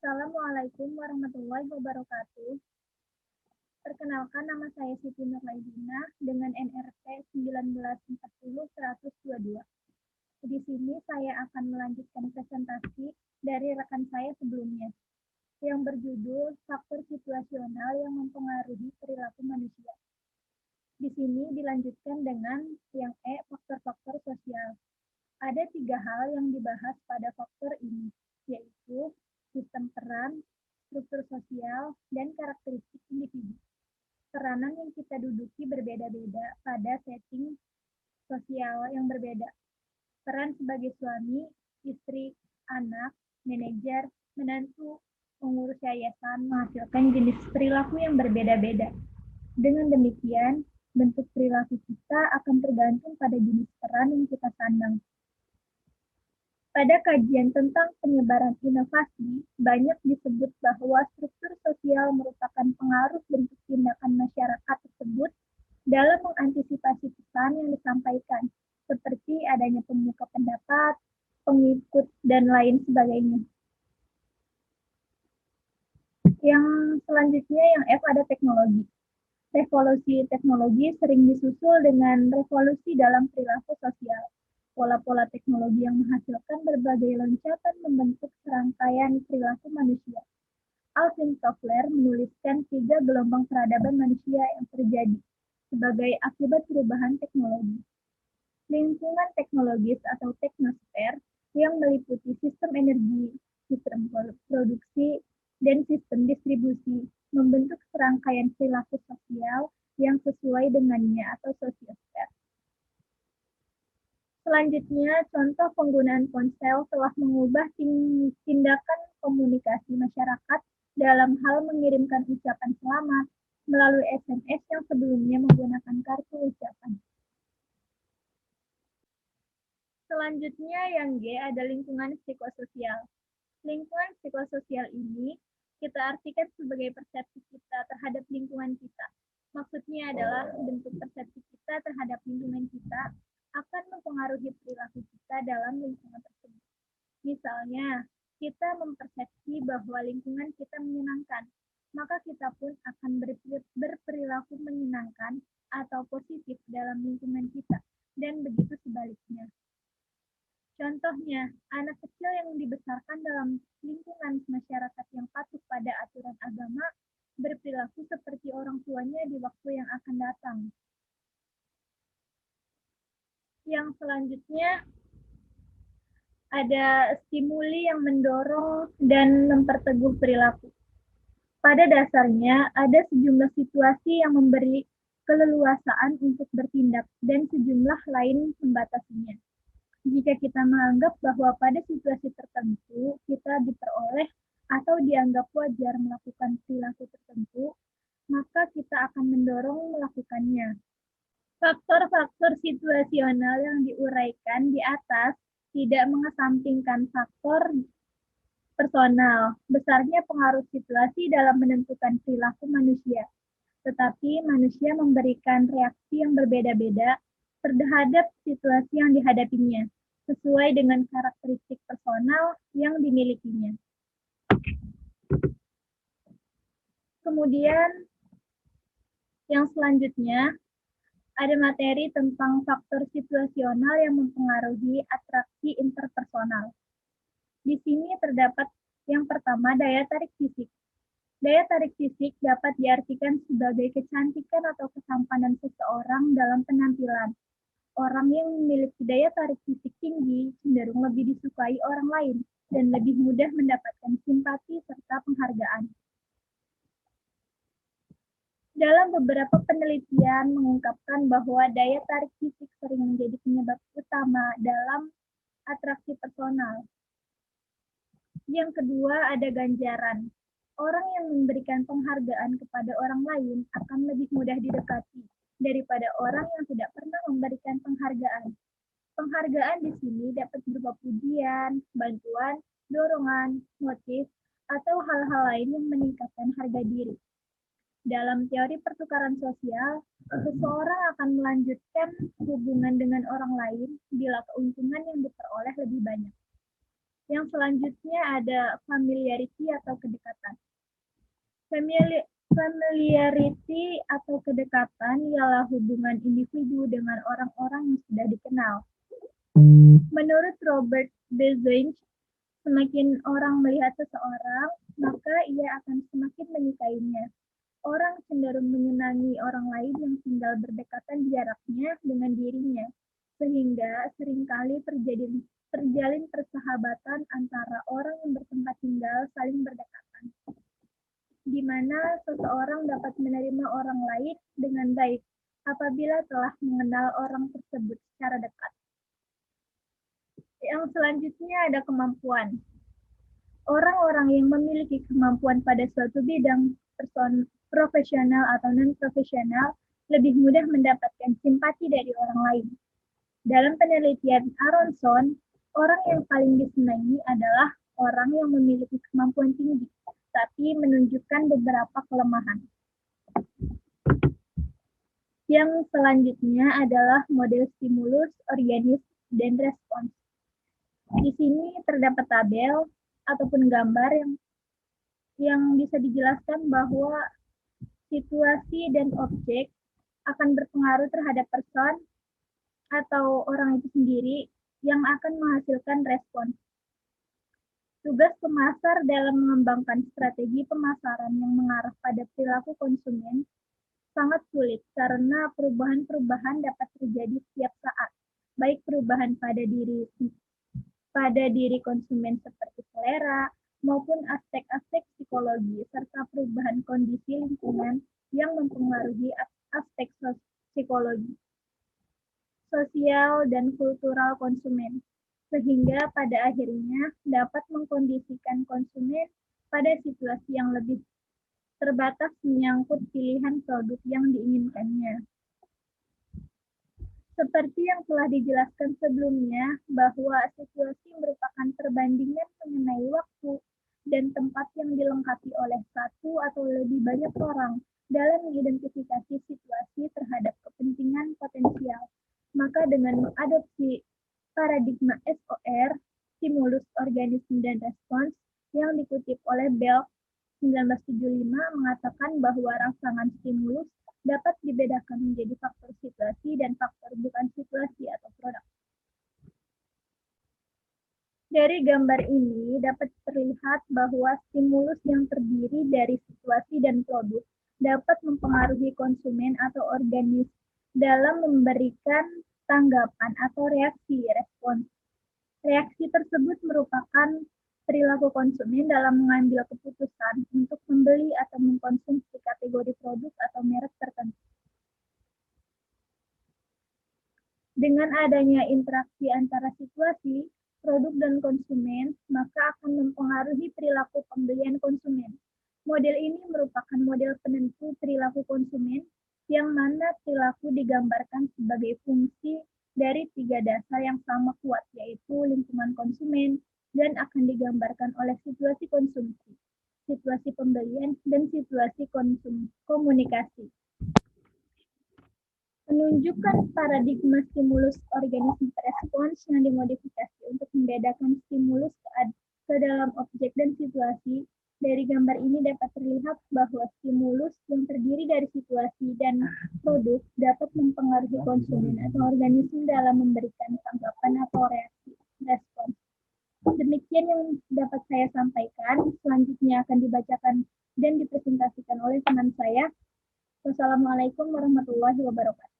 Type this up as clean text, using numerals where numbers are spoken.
Assalamualaikum warahmatullahi wabarakatuh. Perkenalkan, nama saya Siti Nurlaidina dengan NRT 1940122. Di sini saya akan melanjutkan presentasi dari rekan saya sebelumnya, yang berjudul Faktor Situasional yang Mempengaruhi Perilaku Manusia. Di sini dilanjutkan dengan yang faktor-faktor sosial. Ada 3 hal yang dibahas pada faktor ini, yaitu sistem peran, struktur sosial, dan karakteristik individu. Peranan yang kita duduki berbeda-beda pada setting sosial yang berbeda. Peran sebagai suami, istri, anak, manajer, menantu, pengurus yayasan menghasilkan jenis perilaku yang berbeda-beda. Dengan demikian, bentuk perilaku kita akan tergantung pada jenis peran yang kita sandang. Pada kajian tentang penyebaran inovasi, banyak disebut bahwa struktur sosial merupakan pengaruh bentuk tindakan masyarakat tersebut dalam mengantisipasi pesan yang disampaikan, seperti adanya pemuka pendapat, pengikut, dan lain sebagainya. Yang selanjutnya, yang F, ada teknologi. Revolusi teknologi sering disusul dengan revolusi dalam perilaku sosial. Pola-pola teknologi yang menghasilkan berbagai loncatan membentuk serangkaian perilaku manusia. Alvin Toffler menuliskan 3 gelombang peradaban manusia yang terjadi sebagai akibat perubahan teknologi. Lingkungan teknologis atau teknosfer yang meliputi sistem energi, sistem produksi, dan sistem distribusi membentuk serangkaian perilaku sosial yang sesuai dengannya atau sosiosfer. Selanjutnya, contoh penggunaan ponsel telah mengubah tindakan komunikasi masyarakat dalam hal mengirimkan ucapan selamat melalui SMS yang sebelumnya menggunakan kartu ucapan. Selanjutnya, yang G, ada lingkungan psikososial. Lingkungan psikososial ini kita artikan sebagai persepsi kita terhadap lingkungan kita. Maksudnya adalah bentuk persepsi kita terhadap lingkungan kita akan mempengaruhi perilaku kita dalam lingkungan tersebut. Misalnya, kita mempersepsi bahwa lingkungan kita menyenangkan, maka kita pun akan berperilaku menyenangkan atau positif dalam lingkungan kita, dan begitu sebaliknya. Contohnya, anak kecil yang dibesarkan dalam lingkungan masyarakat yang patuh pada aturan agama berperilaku seperti orang tuanya di waktu yang akan datang. Yang selanjutnya, ada stimuli yang mendorong dan memperteguh perilaku. Pada dasarnya, ada sejumlah situasi yang memberi keleluasaan untuk bertindak dan sejumlah lain membatasinya. Jika kita menganggap bahwa pada situasi tertentu kita diperoleh atau dianggap wajar melakukan perilaku tertentu, maka kita akan mendorong melakukannya. Faktor-faktor situasional yang diuraikan di atas tidak mengesampingkan faktor personal, besarnya pengaruh situasi dalam menentukan perilaku manusia. Tetapi manusia memberikan reaksi yang berbeda-beda terhadap situasi yang dihadapinya, sesuai dengan karakteristik personal yang dimilikinya. Kemudian, yang selanjutnya, ada materi tentang faktor situasional yang mempengaruhi atraksi interpersonal. Di sini terdapat yang pertama, daya tarik fisik. Daya tarik fisik dapat diartikan sebagai kecantikan atau ketampanan seseorang dalam penampilan. Orang yang memiliki daya tarik fisik tinggi cenderung lebih disukai orang lain dan lebih mudah mendapatkan simpati serta penghargaan. Dalam beberapa penelitian mengungkapkan bahwa daya tarik fisik sering menjadi penyebab utama dalam atraksi personal. Yang kedua, ada ganjaran. Orang yang memberikan penghargaan kepada orang lain akan lebih mudah didekati daripada orang yang tidak pernah memberikan penghargaan. Penghargaan di sini dapat berupa pujian, bantuan, dorongan, motif, atau hal-hal lain yang meningkatkan harga diri. Dalam teori pertukaran sosial, seseorang akan melanjutkan hubungan dengan orang lain bila keuntungan yang diperoleh lebih banyak. Yang selanjutnya ada familiarity atau kedekatan. Familiarity atau kedekatan ialah hubungan individu dengan orang-orang yang sudah dikenal. Menurut Robert Bezinck, semakin orang melihat seseorang, maka ia akan semakin menyukainya. Orang cenderung menyenangi orang lain yang tinggal berdekatan jaraknya dengan dirinya, sehingga seringkali terjalin persahabatan antara orang yang bertempat tinggal saling berdekatan, di mana seseorang dapat menerima orang lain dengan baik apabila telah mengenal orang tersebut secara dekat. Yang selanjutnya ada kemampuan. Orang-orang yang memiliki kemampuan pada suatu bidang profesional atau non-profesional lebih mudah mendapatkan simpati dari orang lain. Dalam penelitian Aronson, orang yang paling disenangi adalah orang yang memiliki kemampuan tinggi, tapi menunjukkan beberapa kelemahan. Yang selanjutnya adalah model stimulus, organisme, dan respons. Di sini terdapat tabel ataupun gambar yang bisa dijelaskan bahwa situasi dan objek akan berpengaruh terhadap person atau orang itu sendiri yang akan menghasilkan respons. Tugas pemasar dalam mengembangkan strategi pemasaran yang mengarah pada perilaku konsumen sangat sulit karena perubahan-perubahan dapat terjadi setiap saat, baik perubahan pada diri konsumen seperti selera, maupun aspek-aspek psikologi, serta perubahan kondisi lingkungan yang mempengaruhi aspek psikologi, sosial, dan kultural konsumen, sehingga pada akhirnya dapat mengkondisikan konsumen pada situasi yang lebih terbatas menyangkut pilihan produk yang diinginkannya. Seperti yang telah dijelaskan sebelumnya, bahwa situasi merupakan perbandingan mengenai waktu dan tempat yang dilengkapi oleh satu atau lebih banyak orang dalam mengidentifikasi situasi terhadap kepentingan potensial. Maka dengan mengadopsi paradigma SOR, stimulus, organisme, dan respons, yang dikutip oleh Bell 1975 mengatakan bahwa rangsangan stimulus dapat dibedakan menjadi faktor situasi dan faktor bukan situasi atau produk. Dari gambar ini dapat terlihat bahwa stimulus yang terdiri dari situasi dan produk dapat mempengaruhi konsumen atau organisme dalam memberikan tanggapan atau reaksi respons. Reaksi tersebut merupakan perilaku konsumen dalam mengambil keputusan untuk membeli atau mengkonsumsi kategori produk atau merek tertentu. Dengan adanya interaksi antara situasi, produk, dan konsumen, maka akan mempengaruhi perilaku pembelian konsumen. Model ini merupakan model penentu perilaku konsumen, yang mana perilaku digambarkan sebagai fungsi dari tiga dasar yang sama kuat, yaitu lingkungan konsumen, dan akan digambarkan oleh situasi konsumsi, situasi pembelian, dan situasi komunikasi. Menunjukkan paradigma stimulus organisme respons yang dimodifikasi untuk membedakan stimulus ke dalam objek dan situasi. Dari gambar ini dapat terlihat bahwa stimulus yang terdiri dari situasi dan produk dapat mempengaruhi konsumen atau organisme dalam memberikan tanggapan atau reaksi respons. Demikian yang dapat saya sampaikan. Selanjutnya akan dibacakan dan dipresentasikan oleh teman saya. Wassalamualaikum warahmatullahi wabarakatuh.